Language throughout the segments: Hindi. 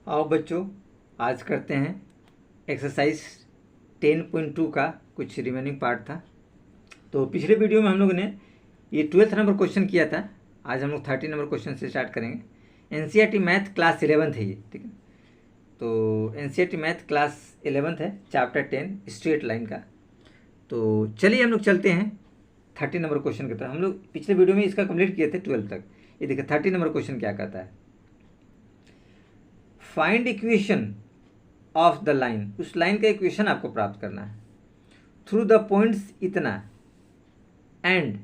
आओ बच्चों, आज करते हैं एक्सरसाइज 10.2 का कुछ रिमेनिंग पार्ट था। तो पिछले वीडियो में हम लोग ने ये 12th नंबर क्वेश्चन किया था। आज हम लोग 13 नंबर क्वेश्चन से स्टार्ट करेंगे। एनसीईआरटी मैथ क्लास 11th है ये, ठीक है। तो एनसीईआरटी मैथ क्लास 11th है, चैप्टर 10 स्ट्रेट लाइन का। तो चलिए हम लोग चलते हैं 13 नंबर क्वेश्चन की तरफ। हम लोग पिछले वीडियो में इसका कंप्लीट किए थे 12 तक। ये देखिए 13 नंबर क्वेश्चन क्या कहता है। Find equation of the line, उस लाइन का इक्वेशन आपको प्राप्त करना है। थ्रू द पॉइंट्स इतना एंड,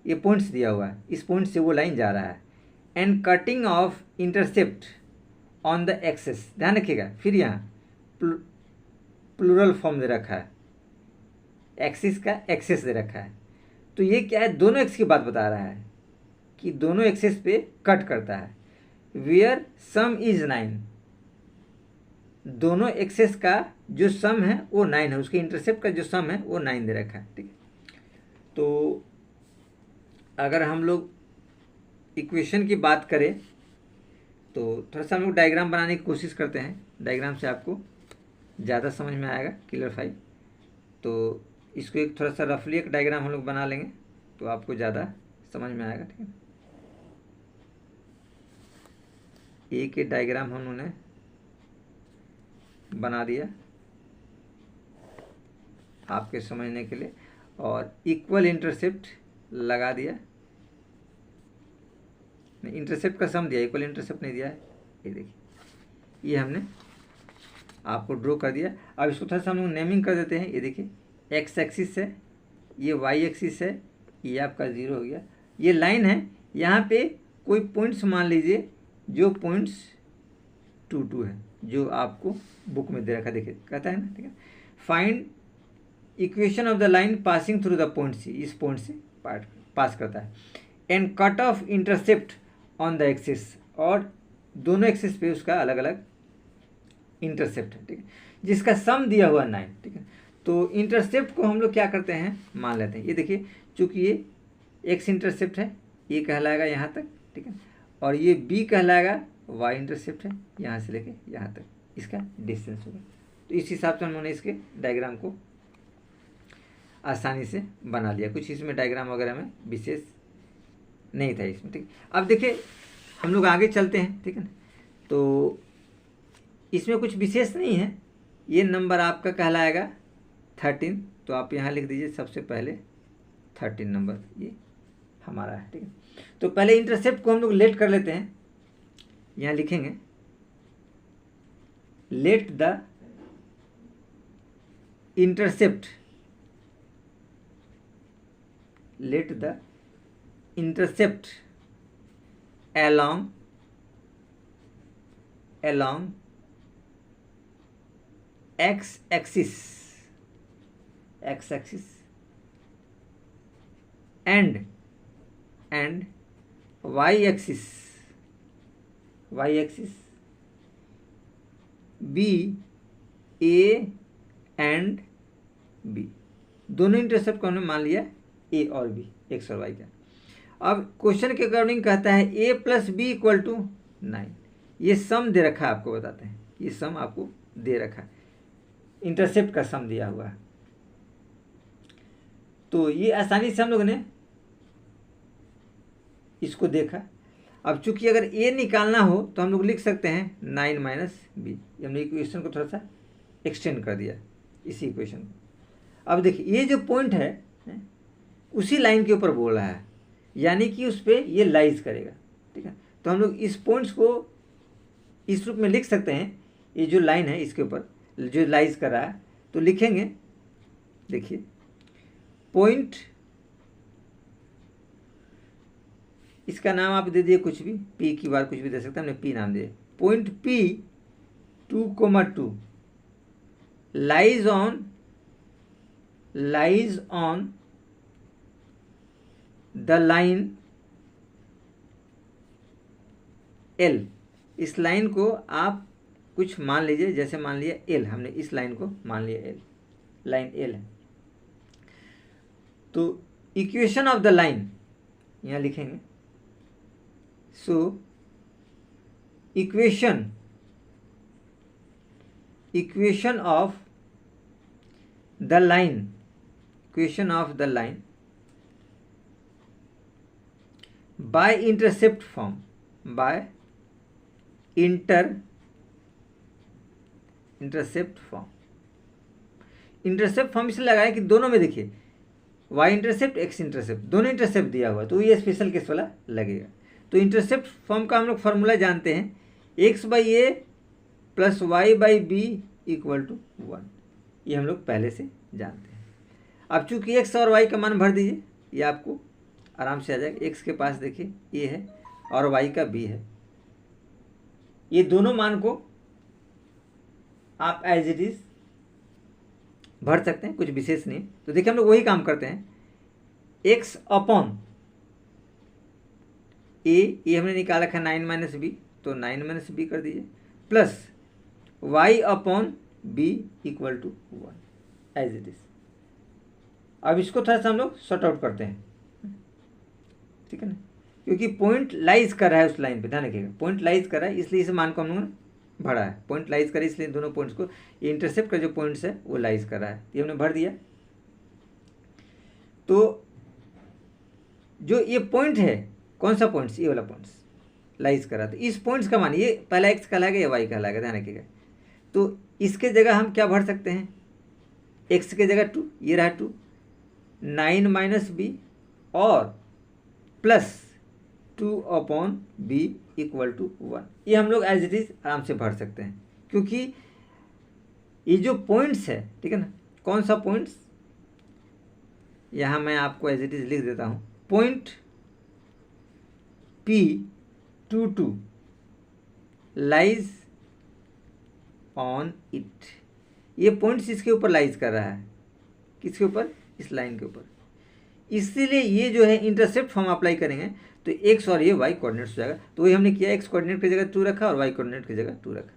ये पॉइंट्स दिया हुआ है, इस पॉइंट से वो लाइन जा रहा है। And cutting off intercept on the axes, ध्यान रखिएगा। फिर यहाँ प्लूरल फॉर्म दे रखा है, एक्सिस का एक्सेस दे रखा है। तो ये क्या है, दोनों एक्स की बात बता रहा है कि दोनों एक्सेस पे कट करता है। वेयर सम इज 9, दोनों एक्सेस का जो सम है वो 9 है, उसके इंटरसेप्ट का जो सम है वो 9 दे रखा है, ठीक है। तो अगर हम लोग इक्वेशन की बात करें तो थोड़ा सा हम लोग डायग्राम बनाने की कोशिश करते हैं। डायग्राम से आपको ज़्यादा समझ में आएगा, क्लियरफाई। तो इसको एक थोड़ा सा रफली एक डायग्राम हम लोग बना लेंगे तो आपको ज़्यादा समझ में आएगा, ठीक है। एक ही डायग्राम हम उन्होंने बना दिया आपके समझने के लिए, और इक्वल इंटरसेप्ट लगा दिया। इंटरसेप्ट का सम दिया, इक्वल इंटरसेप्ट नहीं दिया है। ये देखिए, ये हमने आपको ड्रॉ कर दिया। अब इसको थोड़ा सा हम लोग नेमिंग कर देते हैं। ये देखिए, एक्स एक्सिस है, ये वाई एक्सिस है, ये आपका 0 हो गया। ये लाइन है, यहाँ पे कोई पॉइंट्स मान लीजिए, जो पॉइंट्स 2 है, जो आपको बुक में दे रखा, देखिए कहता है ना, ठीक है। Find equation of the line passing through the point C, इस पॉइंट से पास करता है। And cut off intercept on the axis, और दोनों एक्सिस पे उसका अलग अलग इंटरसेप्ट है, ठीक है, जिसका सम दिया हुआ 9, ठीक है। तो इंटरसेप्ट को हम लोग क्या करते हैं, मान लेते हैं। ये देखिए, चूंकि ये एक्स इंटरसेप्ट है, ये कहलाएगा यहाँ तक, ठीक है, और ये बी कहलाएगा वाई इंटरसेप्ट है, यहाँ से लेके यहाँ तक इसका डिस्टेंस होगा। तो इस हिसाब से उन्होंने इसके डायग्राम को आसानी से बना लिया। कुछ इसमें डायग्राम वगैरह में विशेष नहीं था इसमें, ठीक। अब देखिए हम लोग आगे चलते हैं, ठीक है ना। तो इसमें कुछ विशेष नहीं है। ये नंबर आपका कहलाएगा 13, तो आप यहाँ लिख दीजिए सबसे पहले 13 नंबर ये हमारा है, ठीक है। तो पहले इंटरसेप्ट को हम लोग लेट कर लेते हैं। यहाँ लिखेंगे let the intercept, let the intercept along x axis and y axis b, a and b, दोनों इंटरसेप्ट को हमने मान लिया ए और बी, एक्स और वाई का। अब क्वेश्चन के अकॉर्डिंग कहता है a plus B equal to 9। ये सम दे रखा है, आपको बताते हैं, ये सम आपको दे रखा है, इंटरसेप्ट का सम दिया हुआ है। तो ये आसानी से हम लोग ने इसको देखा। अब चूंकि अगर a निकालना हो तो हम लोग लिख सकते हैं 9 माइनस बी। हमने इक्वेशन को थोड़ा सा एक्सटेंड कर दिया, इसी इक्वेशन को। अब देखिए, ये जो पॉइंट है उसी लाइन के ऊपर बोल रहा है, यानी कि उस पर ये लाइज करेगा, ठीक है। तो हम लोग इस पॉइंट्स को इस रूप में लिख सकते हैं। ये जो लाइन है इसके ऊपर जो लाइज कर रहा है, तो लिखेंगे, देखिए पॉइंट, इसका नाम आप दे दिए कुछ भी, पी की बार कुछ भी दे सकते हैं, हमने पी नाम दिए। Point P 2,2 lies on the line L. इस लाइन को आप कुछ मान लीजिए, जैसे मान लिया एल, हमने इस लाइन को मान लिया एल, लाइन एल है। तो इक्वेशन ऑफ द लाइन यहाँ लिखेंगे, so equation equation of the line by intercept form, intercept form इसलिए लगाए कि दोनों में देखिए y इंटरसेप्ट x इंटरसेप्ट दोनों इंटरसेप्ट दिया हुआ, तो ये स्पेशल केस वाला लगेगा। तो इंटरसेप्ट फॉर्म का हम लोग फार्मूला जानते हैं, x/a plus y/b equal to 1, ये हम लोग पहले से जानते हैं। अब चूंकि x और y का मान भर दीजिए, ये आपको आराम से आ जाएगा। x के पास देखिए a है और y का b है, ये दोनों मान को आप एज इट इज भर सकते हैं, कुछ विशेष नहीं। तो देखिए हम लोग वही काम करते हैं, x अपॉन a, ये हमने निकाल रखा है 9 माइनस बी, तो 9 माइनस बी कर दीजिए, plus y upon B equal to 1 as it is. अब इसको थोड़ा सा हम लोग सॉर्ट आउट करते हैं, ठीक है ना, क्योंकि पॉइंट लाइज कर रहा है उस लाइन पे, ध्यान रखिएगा, पॉइंट लाइज कर रहा है, इसलिए इस मान को हम लोगों ने भरा है। पॉइंट लाइज कर, इसलिए दोनों पॉइंट्स को, इंटरसेप्ट का जो पॉइंट्स है वो लाइज कर रहा है, ये हमने भर दिया। तो जो ये पॉइंट है, कौन सा पॉइंट्स, ये वाला पॉइंट्स लाइज कर रहा था, इस पॉइंट्स का मान, ये पहला x कहलाएगा या y कहलाएगा, ध्यान रखिएगा। तो इसके जगह हम क्या भर सकते हैं, x के जगह 2, ये रहा 2, 9 माइनस बी और plus 2 upon B equal to 1, ये हम लोग एज इट इज आराम से भर सकते हैं, क्योंकि ये जो पॉइंट्स है, ठीक है ना, कौन सा पॉइंट्स, यहाँ मैं आपको एज इट इज लिख देता हूँ, point P22 lies on it, ये पॉइंट्स इसके ऊपर लाइज कर रहा है, किसके ऊपर, इस लाइन के ऊपर, इसीलिए ये जो है इंटरसेप्ट फॉर्म अप्लाई करेंगे तो x और ये y कोऑर्डिनेट्स हो जाएगा। तो वही हमने किया, x कोऑर्डिनेट की जगह 2 रखा और y कोऑर्डिनेट की जगह 2 रखा।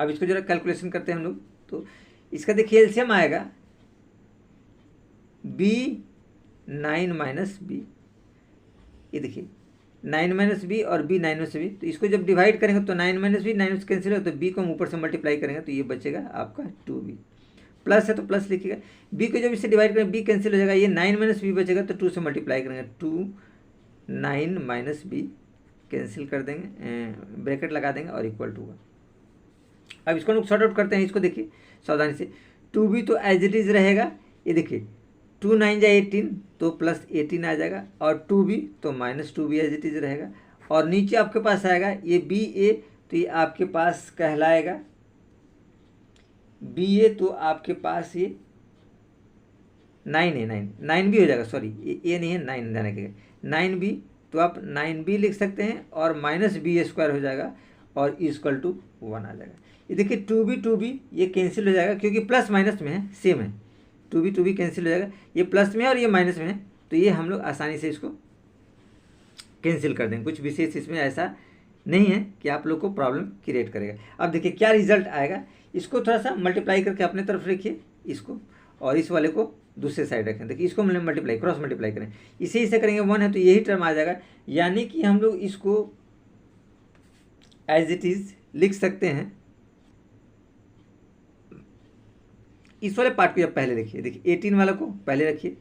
अब इसको जरा कैलकुलेशन करते हैं हम लोग, तो इसका देखिए एलसीएम आएगा b 9 माइनस बी, ये देखिए 9 माइनस बी और b 9 माइनस बी, तो इसको जब डिवाइड करेंगे तो 9 माइनस बी 9 कैंसिल होगा, तो b को हम ऊपर से मल्टीप्लाई करेंगे तो ये बचेगा आपका 2b, प्लस है तो प्लस लिखिएगा, b को जब इससे डिवाइड करेंगे b कैंसिल हो जाएगा, ये 9 माइनस बी बचेगा, तो 2 से मल्टीप्लाई करेंगे, 2 9 माइनस बी कैंसिल कर देंगे, ब्रैकेट लगा देंगे और इक्वल टू 1। अब इसको लोग सॉर्ट आउट करते हैं, इसको देखिए सावधानी से, 2b तो एज इट इज रहेगा, ये देखिए 2 9 जा 18 तो प्लस 18 आ जाएगा, और 2b तो minus 2b as it is रहेगा, और नीचे आपके पास आएगा ये ba, तो ये आपके पास कहलाएगा ba, तो आपके पास ये 9 है, 9 भी हो जाएगा, सॉरी ये नहीं है 9, ध्यान रखिएगा 9b, तो आप 9b लिख सकते हैं और माइनस बी स्क्वायर हो जाएगा और इक्वल टू 1 आ जाएगा। ये देखिए 2b ये कैंसिल हो जाएगा, क्योंकि प्लस माइनस में है, सेम है, 2b कैंसिल हो जाएगा, ये प्लस में है और ये माइनस में है, तो ये हम लोग आसानी से इसको कैंसिल कर देंगे, कुछ विशेष इसमें ऐसा नहीं है कि आप लोग को प्रॉब्लम क्रिएट करेगा। अब देखिए क्या रिजल्ट आएगा, इसको थोड़ा सा मल्टीप्लाई करके अपने तरफ रखिए इसको, और इस वाले को दूसरे साइड रखें, देखिए इसको मल्टीप्लाई क्रॉस मल्टीप्लाई करें, इसे करेंगे 1 है तो यही टर्म आ जाएगा, यानी कि हम लोग इसको एज इट इज लिख सकते हैं। इस वाले पार्ट को जब पहले रखिए, देखिए 18 वाला को पहले रखिए,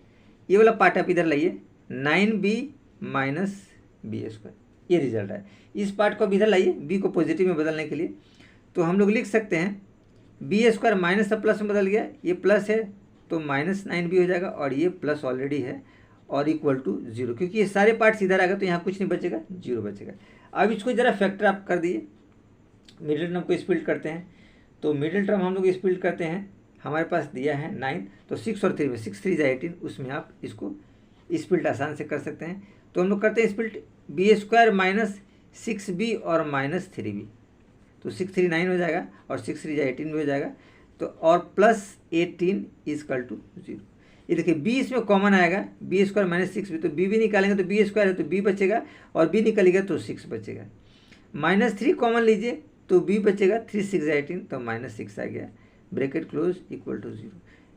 ये वाला पार्ट आप इधर लाइए, 9b माइनस बी स्क्वायर, ये रिजल्ट है। इस पार्ट को अब इधर लाइए, b को पॉजिटिव में बदलने के लिए, तो हम लोग लिख सकते हैं बी स्क्वायर माइनस से प्लस में बदल गया, ये प्लस है तो माइनस 9b हो जाएगा, और ये प्लस ऑलरेडी है और इक्वल टू 0, क्योंकि ये सारे पार्ट्स इधर आ गए तो यहाँ कुछ नहीं बचेगा, 0 बचेगा। अब इसको ज़रा फैक्टर आप कर दिए, मिडिल टर्म को स्प्लिट करते हैं, तो मिडिल टर्म हम लोग स्प्लिट करते हैं, हमारे पास दिया है 9, तो 6 और 3 में 6 3 जा 18, उसमें आप इसको स्प्लिट आसान से कर सकते हैं। तो हम लोग करते हैं split, B square minus 6b और माइनस 3b, तो 6 3 9 हो जाएगा और 6 3 जा 18 भी हो जाएगा, तो और प्लस 18 इक्वल टू 0। ये देखिए b इसमें कॉमन आएगा, बी स्क्वायर माइनस 6b, तो b भी निकालेंगे तो बी स्क्वायर है तो b बचेगा, और b निकलेगा तो 6 बचेगा, माइनस 3 कॉमन लीजिए तो b बचेगा, 3 6 जा 18 तो माइनस 6 आ गया, ब्रैकेट क्लोज इक्वल टू 0,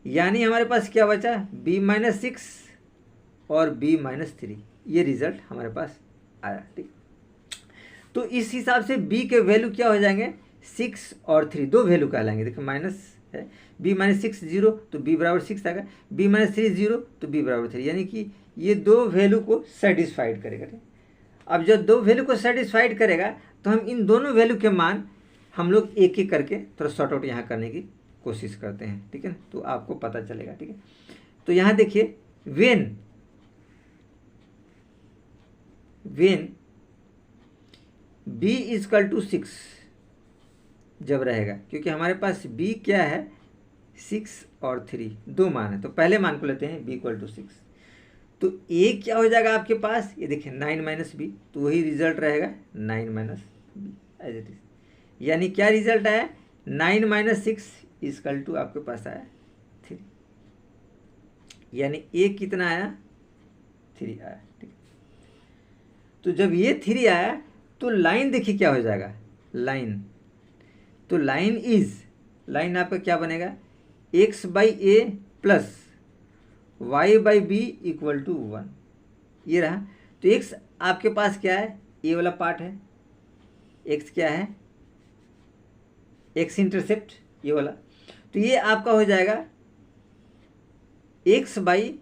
यानी हमारे पास क्या बचा, b माइनस 6 और b माइनस 3, ये रिजल्ट हमारे पास आया। ठीक, तो इस हिसाब से b के वैल्यू क्या हो जाएंगे, 6 और 3 दो वैल्यू का लाएंगे। देखिए माइनस है, b माइनस 6 0 तो b बराबर 6 आएगा, b माइनस 3 0 तो b बराबर 3, यानी कि ये दो वैल्यू को सेटिस्फाइड करेगा। अब जब दो वैल्यू को सेटिस्फाइड करेगा तो हम इन दोनों वैल्यू के मान हम लोग एक एक करके थोड़ा शॉर्ट आउट यहाँ करने की कोशिश करते हैं, ठीक है ना, तो आपको पता चलेगा, ठीक है। तो यहाँ देखिए वेन b इजकल टू 6 जब रहेगा, क्योंकि हमारे पास b क्या है 6 और 3 दो मान है, तो पहले मान को लेते हैं b इक्वल टू 6, तो a क्या हो जाएगा आपके पास, ये देखिए 9 माइनस बी, तो वही रिजल्ट रहेगा 9 minus B as it is, यानी क्या रिजल्ट आया 9 माइनस 6 इजकल टू आपके पास आया 3, यानी a कितना आया 3 आया, ठीक है। तो जब ये 3 आया तो लाइन देखिए क्या हो जाएगा, लाइन, तो लाइन आपका क्या बनेगा x by A plus Y by B equal to 1, ये रहा। तो x आपके पास क्या है, ये वाला पार्ट है, x क्या है x इंटरसेप्ट ये वाला, तो ये आपका हो जाएगा x बाई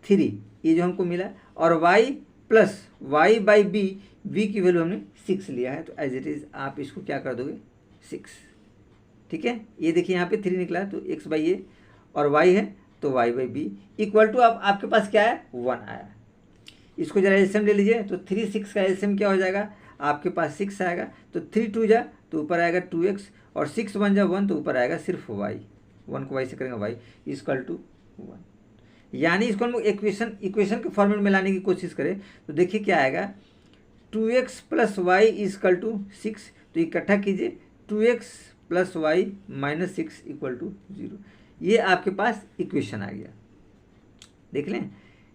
3 ये जो हमको मिला, और y plus Y by B की वैल्यू हमने 6 लिया है, तो एज इट इज आप इसको क्या कर दोगे 6, ठीक है। ये देखिए यहाँ पे 3 निकला है, तो x बाई ए और y है तो y by B equal to अब आपके पास क्या है 1 आया। इसको जरा एलसीएम ले लीजिए, तो 3 6 का एलसीएम क्या हो जाएगा आपके पास 6 आएगा, तो 3 2 जा तो ऊपर आएगा 2x, और 6 1 जा 1 तो ऊपर आएगा सिर्फ y, 1 को y से करेंगे y इक्वल टू 1, यानी इसको हम इक्वेशन के फॉर्मेट में लाने की कोशिश करें तो देखिए क्या आएगा 2x plus Y equal to 6, तो इकट्ठा कीजिए 2x plus Y minus 6 equal to 0, ये आपके पास इक्वेशन आ गया, देख लें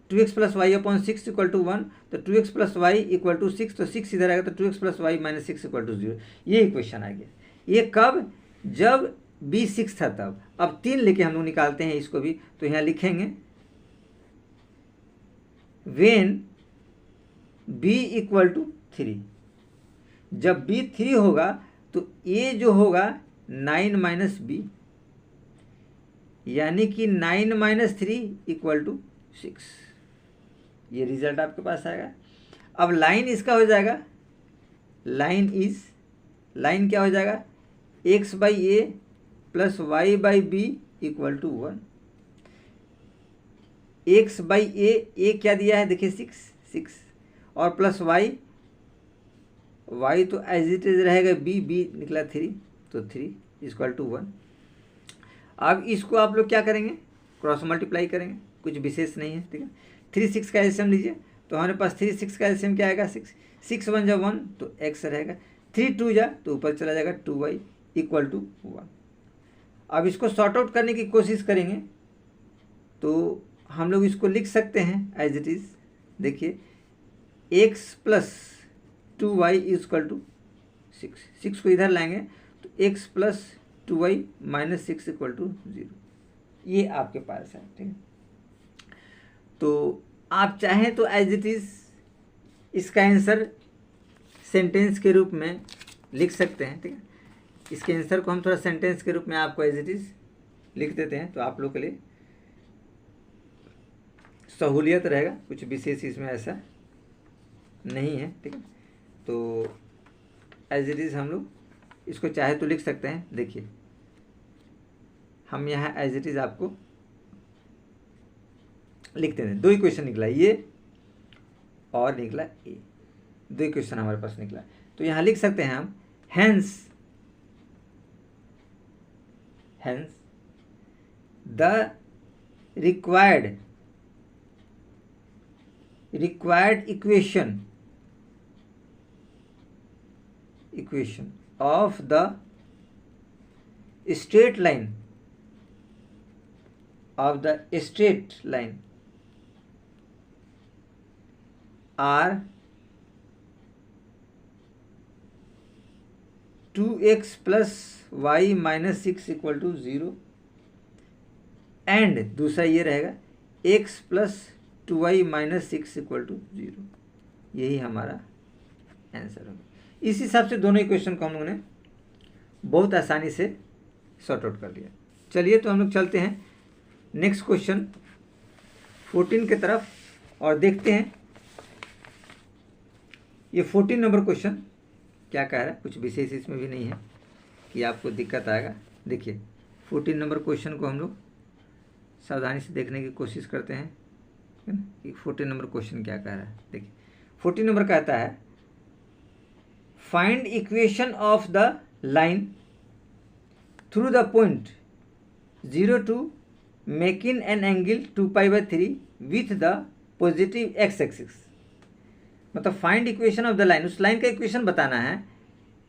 2x plus Y upon 6 equal to 1, तो 2x plus Y equal to 6, तो 6 इधर आएगा तो 2x plus Y minus 6 equal to 0, ये इक्वेशन आ गया। ये कब, जब b 6 था तब। अब 3 लेके हम लोग निकालते हैं इसको भी, तो यहाँ लिखेंगे वेन b इक्वल टू 3, जब b 3 होगा तो a जो होगा 9 माइनस बी, यानी कि 9 माइनस 3 इक्वल टू 6, ये रिजल्ट आपके पास आएगा। अब लाइन इसका हो जाएगा, लाइन क्या हो जाएगा x by A plus Y by B equal to 1, x by a क्या दिया है देखिए 6 और प्लस वाई तो एज इट इज रहेगा बी निकला 3, तो 3 इक्वल टू 1। अब इसको आप लोग क्या करेंगे क्रॉस मल्टीप्लाई करेंगे, कुछ विशेष नहीं है, ठीक है। 3 6 का एलसीएम लीजिए, तो हमारे पास 3 6 का एलसीएम क्या आएगा 6 1 जा 1 तो x रहेगा, 3 2 जा तो ऊपर चला जाएगा 2y इक्वल टू 1। अब इसको सॉर्ट आउट करने की कोशिश करेंगे तो हम लोग इसको लिख सकते हैं एज इट इज, देखिए x plus 2y equal to 6 को इधर लाएंगे तो x plus 2y minus 6 equal to 0, ये आपके पास है, ठीक है। तो आप चाहें तो एज इट इज इसका आंसर सेंटेंस के रूप में लिख सकते हैं, ठीक है। इसके आंसर को हम थोड़ा सेंटेंस के रूप में आपको एज इट इज लिख देते हैं, तो आप लोग के लिए सहूलियत रहेगा, कुछ विशेष इसमें ऐसा नहीं है, ठीक है। तो एज इट इज हम लोग इसको चाहे तो लिख सकते हैं। देखिए हम यहाँ एज इट इज आपको लिखते हैं, दो इक्वेशन निकला ये और निकला ए, दो इक्वेशन हमारे पास निकला, तो यहाँ लिख सकते हैं हम hence the required equation of the straight line are 2x plus y minus 6 equal to 0 and दूसरा ये रहेगा x plus 2y minus 6 equal to 0, यही हमारा आंसर होगा। इस हिसाब से दोनों इक्वेशन को हम लोगों ने बहुत आसानी से सॉर्ट आउट कर लिया। चलिए तो हम लोग चलते हैं नेक्स्ट क्वेश्चन 14 की तरफ और देखते हैं ये 14 नंबर क्वेश्चन क्या कह रहा है। कुछ विशेष इसमें भी नहीं है कि आपको दिक्कत आएगा। देखिए 14 नंबर क्वेश्चन को हम लोग सावधानी से देखने की कोशिश करते हैं कि 14 नंबर क्वेश्चन क्या कह रहा है। देखिए 14 नंबर कहता है find equation of the line through the point 0 to making an angle 2π/3 with the positive x axis. मतलब find equation of the line, उस लाइन का इक्वेशन बताना है।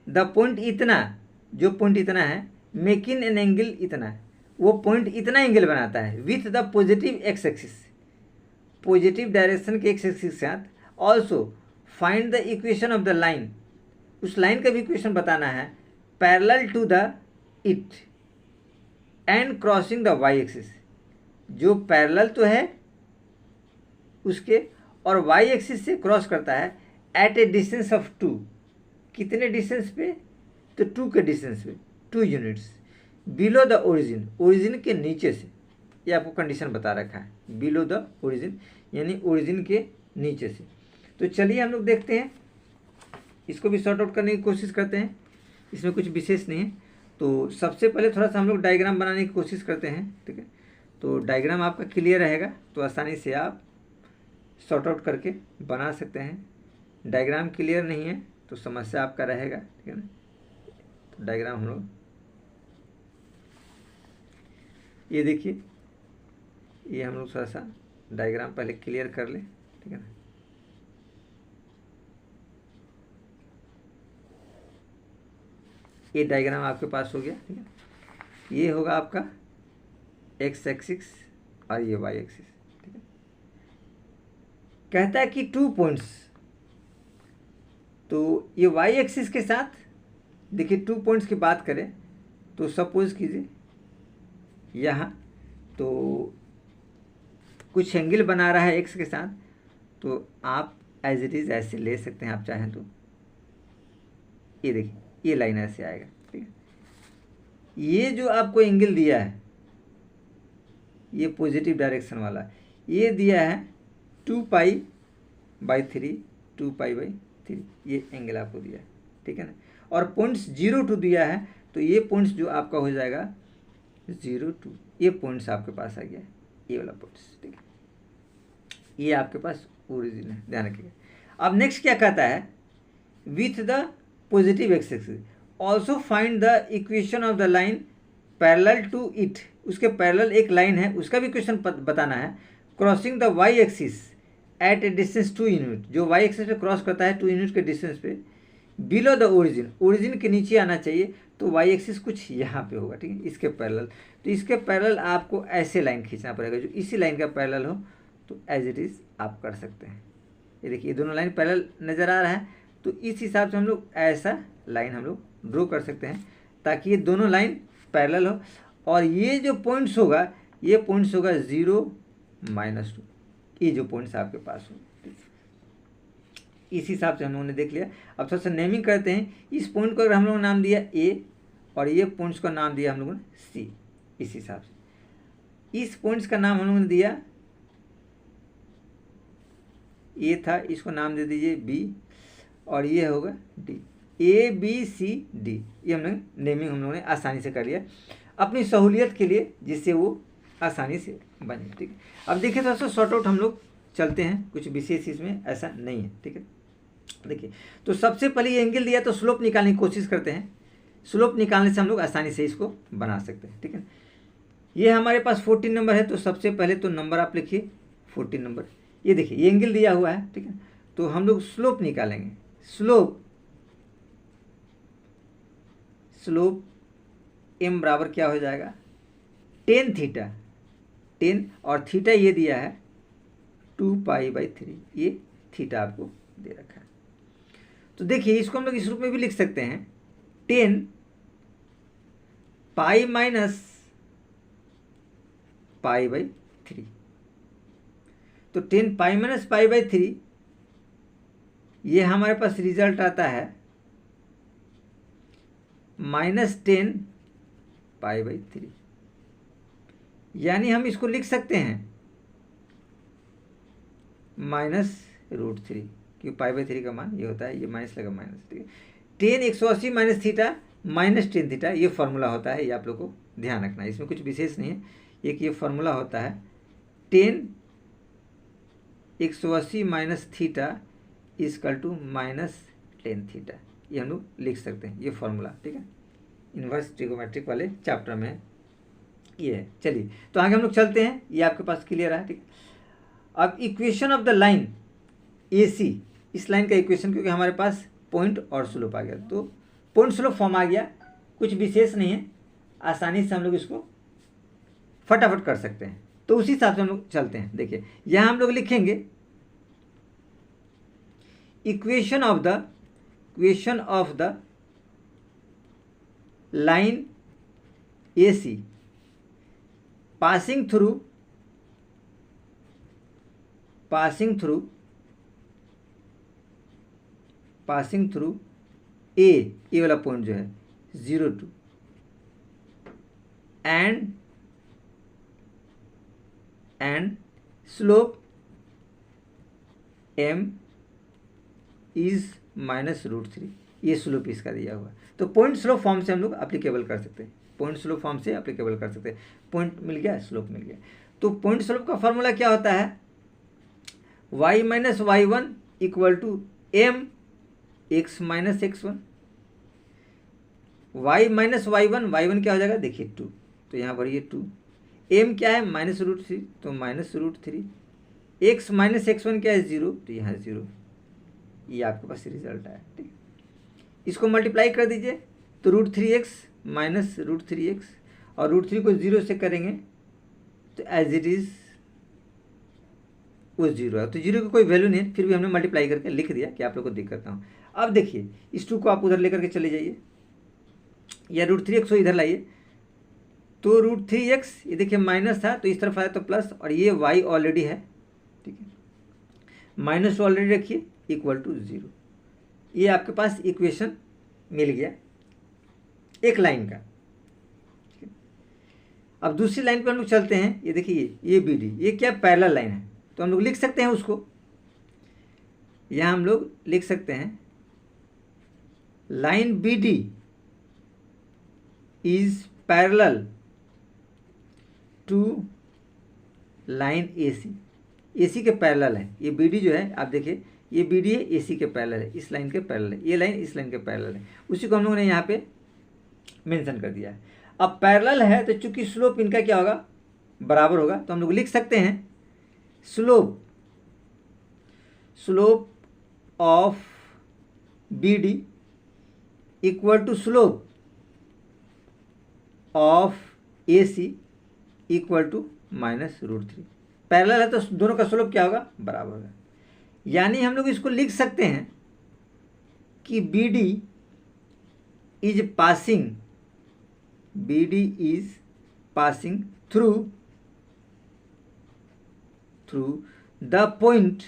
द पॉइंट इतना, जो पॉइंट इतना है, मेकिंग एन एंगल इतना है, वो पॉइंट इतना एंगल बनाता है with the positive X axis, positive direction के एक्स एक्सिस के साथ। Also find the equation of the line, उस लाइन का भी इक्वेशन बताना है parallel to the it and crossing the Y axis, जो पैरेलल तो है उसके और वाई एक्सिस से क्रॉस करता है एट ए डिस्टेंस ऑफ 2। कितने डिस्टेंस पे? तो 2 के डिस्टेंस पे, 2 units below the origin, origin के नीचे से। ये आपको कंडीशन बता रखा है, बिलो द ओरिजिन यानी ओरिजिन के नीचे से। तो चलिए हम लोग देखते हैं, इसको भी सॉर्ट आउट करने की कोशिश करते हैं। इसमें कुछ विशेष नहीं है। तो सबसे पहले थोड़ा सा हम लोग डायग्राम बनाने की कोशिश करते हैं, ठीक है। तो डायग्राम आपका क्लियर रहेगा तो आसानी से आप सॉर्ट आउट करके बना सकते हैं। डायग्राम क्लियर नहीं है तो समस्या आपका रहेगा, ठीक है ना। तो डायग्राम हम लोग ये देखिए, ये हम लोग थोड़ा सा डायग्राम पहले क्लियर कर लें, ठीक है ना। ये डायग्राम आपके पास हो गया, ठीक है। ये होगा आपका एक्स एक्सिस और ये वाई एक्सिस, ठीक है। कहता है कि 2 पॉइंट्स, तो ये वाई एक्सिस के साथ देखिए 2 पॉइंट्स की बात करें तो सपोज कीजिए यहाँ तो कुछ एंगल बना रहा है एक्स के साथ, तो आप एज इट इज़ ऐसे ले सकते हैं आप चाहें तो। ये देखिए ये लाइन ऐसे आएगा, ठीक है। ये जो आपको एंगल दिया है ये पॉजिटिव डायरेक्शन वाला, ये दिया है 2π/3, 2π/3 ये एंगल आपको दिया है, ठीक है ना। और पॉइंट्स 0 to दिया है, तो ये पॉइंट्स जो आपका हो जाएगा 0 to, ये पॉइंट्स आपके पास आ गया, ये वाला पॉइंट्स, ठीक है। ये आपके पास ओरिजिन है, ध्यान रखिएगा। अब नेक्स्ट क्या कहता है, with the positive X axis also find the equation of the line parallel to it, उसके पैरेलल एक लाइन है उसका भी इक्वेशन बताना है। Crossing the Y axis at a distance 2 unit, जो वाई एक्सिस पे क्रॉस करता है 2 यूनिट के डिस्टेंस पे, बिलो द ओरिजिन, ओरिजिन के नीचे आना चाहिए। तो वाई एक्सिस कुछ यहाँ पे होगा, ठीक है, इसके पैरेलल। तो इसके पैरेलल आपको ऐसे लाइन खींचना पड़ेगा जो इसी लाइन का पैरेलल हो, तो एज इट इज़ आप कर सकते हैं। ये देखिए ये दोनों लाइन पैरेलल नज़र आ रहा है, तो इस हिसाब से हम लोग ऐसा लाइन हम लोग ड्रॉ कर सकते हैं ताकि ये दोनों लाइन पैरेलल हो। और ये जो पॉइंट्स होगा, ये पॉइंट्स होगा 0 - 2, ये जो पॉइंट्स आपके पास हो, इस हिसाब से हम लोगों ने देख लिया। अब थोड़ा सा नेमिंग करते हैं। इस पॉइंट को अगर हम लोगों ने नाम दिया A और ये पॉइंट्स का नाम दिया हम लोगों ने C, इस हिसाब से इस पॉइंट्स का नाम हम लोगों ने दिया A था, इसको नाम दे दीजिए B और ये होगा D, ABCD। ये हमने नेमिंग हम लोगों ने आसानी से कर लिया अपनी सहूलियत के लिए, जिससे वो आसानी से बने, ठीक है। अब देखिए थोड़ा सा शॉर्ट आउट हम लोग चलते हैं, कुछ विशेष इसमें ऐसा नहीं है, ठीक है। देखिए तो सबसे पहले ये एंगल दिया तो स्लोप निकालने की कोशिश करते हैं। स्लोप निकालने से हम लोग आसानी से इसको बना सकते हैं, ठीक है। ये हमारे पास 14 नंबर है, तो सबसे पहले तो नंबर आप लिखिए 14 नंबर। ये देखिए ये एंगल दिया हुआ है, ठीक है। तो हम लोग स्लोप निकालेंगे। स्लोप m बराबर क्या हो जाएगा, tan थीटा, tan और थीटा ये दिया है 2π/3, ये थीटा आपको दे रखा है। तो देखिए इसको हम लोग इस रूप में भी लिख सकते हैं, tan π - π/3। तो tan π - π/3 ये हमारे पास रिजल्ट आता है -10 π/3, यानी हम इसको लिख सकते हैं -√3, क्योंकि π/3 का मान ये होता है, ये माइनस लगा माइनस, ठीक है। टेन 180 माइनस थीटा -10 थीटा, ये फॉर्मूला होता है, ये आप लोग को ध्यान रखना है, इसमें कुछ विशेष नहीं है, एक ये फॉर्मूला होता है। Tan 180 minus theta equal to -10 theta, ये हम लोग लिख सकते हैं, ये फॉर्मूला, ठीक है। इन्वर्स ट्रिगोमेट्रिक वाले चैप्टर में ये है। चलिए तो आगे हम लोग चलते हैं, ये आपके पास क्लियर है, ठीक है। अब equation of the line AC, इस लाइन का इक्वेशन, क्योंकि हमारे पास पॉइंट और स्लोप आ गया, तो पॉइंट स्लोप फॉर्म आ गया, कुछ विशेष नहीं है, आसानी से हम लोग इसको फटाफट कर सकते हैं। तो उसी हिसाब से हम लोग चलते हैं। देखिए यहाँ हम लोग लिखेंगे equation of the line AC passing through a वाला पॉइंट जो है 0 2 एंड स्लोप m इज -√3, ये स्लोप इसका दिया हुआ है। तो पॉइंट स्लोप फॉर्म से हम लोग अप्लीकेबल कर सकते हैं, पॉइंट स्लोप फॉर्म से अप्लीकेबल कर सकते हैं। पॉइंट मिल गया, स्लोप मिल गया। तो पॉइंट स्लोप का फॉर्मूला क्या होता है? y - y1 equal to m x - x1। y - y1 क्या हो जाएगा? देखिए 2, तो यहाँ पर ये 2। m क्या है? -√3, तो -√3। x - x1 क्या है? 0, तो यहाँ 0। ये आपके पास रिजल्ट आया, ठीक है। इसको मल्टीप्लाई कर दीजिए, तो √3x -√3x, और √3 को 0 से करेंगे तो एज इट इज़ वो 0 है, तो 0 की कोई वैल्यू नहीं है, फिर भी हमने मल्टीप्लाई करके लिख दिया कि आप लोग को दिक्कत ना हो। अब देखिए इस 2 को आप उधर लेकर के चले जाइए, या √3x को इधर लाइए, तो √3x ये देखिए माइनस था, तो इस तरफ आया तो प्लस, और ये y ऑलरेडी है, ठीक है, माइनस ऑलरेडी रखिए, इक्वल टू 0। ये आपके पास इक्वेशन मिल गया एक लाइन का। अब दूसरी लाइन पे हम लोग चलते हैं। ये देखिए ये BD, ये क्या पैरेलल लाइन है, तो हम लोग लिख सकते हैं उसको, यहाँ हम लोग लिख सकते हैं line BD is parallel to line AC के पैरेलल है। ये BD जो है आप देखिए, ये BD है, AC के पैरेलल है, इस लाइन के पैरेलल है, ये लाइन इस लाइन के पैरेलल है, उसी को हम लोगों ने यहाँ पे मेंशन कर दिया है। अब पैरेलल है तो चूंकि स्लोप इनका क्या होगा? बराबर होगा, तो हम लोग लिख सकते हैं slope of BD equal to slope of AC equal to -√3। Parallel है तो दोनों का स्लोप क्या होगा? बराबर होगा। यानी हम लोग इसको लिख सकते हैं कि BD is passing through the point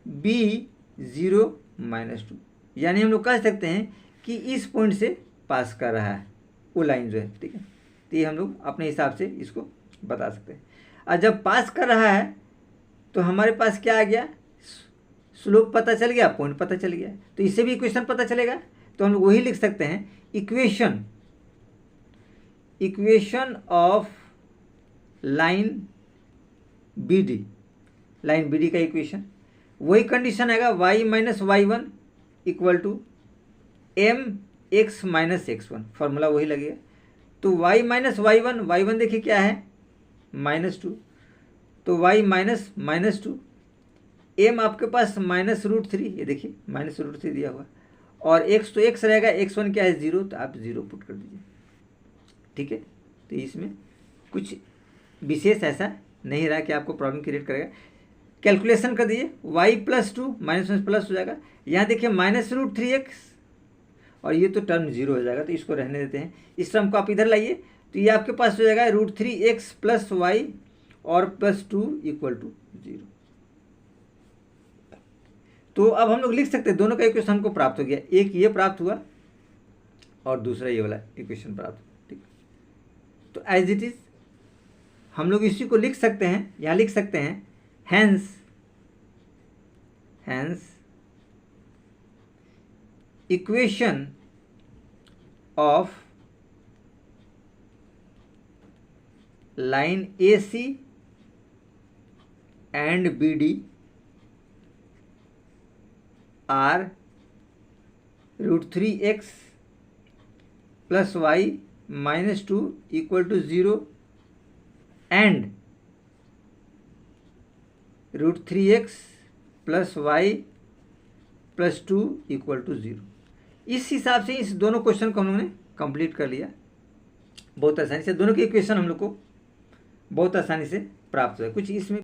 B0 - 2। यानी हम लोग कह सकते हैं कि इस पॉइंट से पास कर रहा है वो लाइन जो है, ठीक है। तो ये हम लोग अपने हिसाब से इसको बता सकते हैं। और जब पास कर रहा है तो हमारे पास क्या आ गया? स्लोप पता चल गया, पॉइंट पता चल गया, तो इससे भी इक्वेशन पता चलेगा। तो हम लोग वही लिख सकते हैं, इक्वेशन ऑफ लाइन BD का इक्वेशन, वही कंडीशन आएगा y - y1 equal to mx - x1, formula वही लगेगा। तो y - y1 देखिए क्या है? -2, तो y -2, m आपके पास -√3, ये देखिए -√3 दिया हुआ, और x तो x रहेगा, x1 क्या है? 0, तो आप 0 पुट कर दीजिए, ठीक है। तो इसमें कुछ विशेष ऐसा नहीं रहा कि आपको प्रॉब्लम क्रिएट करेगा। कैलकुलेशन कर दीजिए, y + 2 -1 प्लस हो जाएगा, यहाँ देखिए -√3x, और ये तो टर्म 0 हो जाएगा, तो इसको रहने देते हैं। इस टर्म को आप इधर लाइए, तो ये आपके पास हो जाएगा √3x + y और +2 = 0। तो अब हम लोग लिख सकते हैं दोनों का इक्वेशन हमको प्राप्त हो गया, एक ये प्राप्त हुआ और दूसरा ये वाला इक्वेशन प्राप्त हुआ। ठीक, तो एज इट इज हम लोग इसी को लिख सकते हैं, यहाँ लिख सकते हैं hence equation of line AC and BD are √3x plus y minus 2 equal to 0 and √3x plus y plus 2 equal to 0। इस हिसाब से इस दोनों क्वेश्चन को हम लोगों ने कंप्लीट कर लिया बहुत आसानी से। दोनों की इक्वेशन हम लोग को बहुत आसानी से प्राप्त हुआ। कुछ इसमें